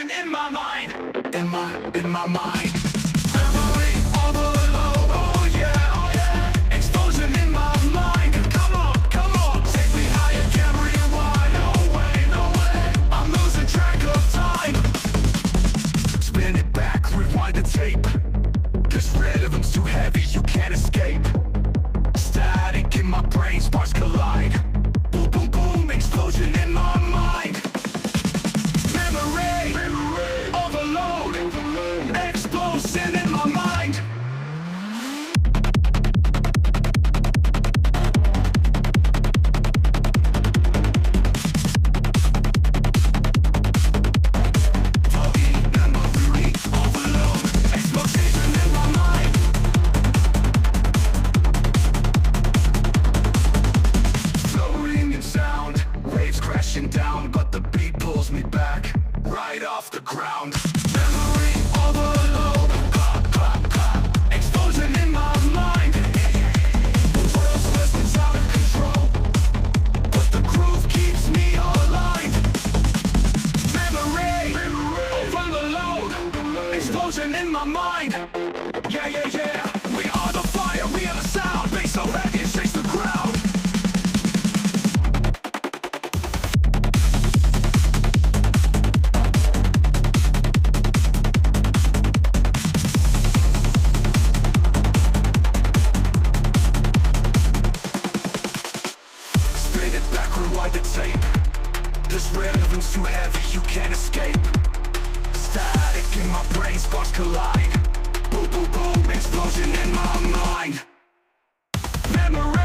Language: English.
explosion in my mind. In my mind. Memory overload. Oh yeah, oh yeah. Explosion in my mind. Come on, come on. Take me higher, can't rewind. No way, no way. I'm losing track of time. Spin it back, rewind the tape. This rhythm's too heavy, you can't escape. Static in my brain, sparks collide. Boom, boom, boom, explosion in my mind. Memory overload. Explosion in my mind. Memory overload. Explosion in my mind. Floating in sound, waves crashing down, but the beat pulls me back, right off the ground. Memory overload. Clap, clap, clap. Explosion in my mind. The world's listening out of control, but the groove keeps me aligned. Memory overload. Explosion in my mind. Yeah, yeah, yeah. We are the fire, we are the sound. Bass so heavy it shakes the ground. Spin it back, rewind the tape. This rhythm's too heavy, you can't escape. Static in my brain, sparks collide. Boom, boom, boom, explosion in my mind. Memory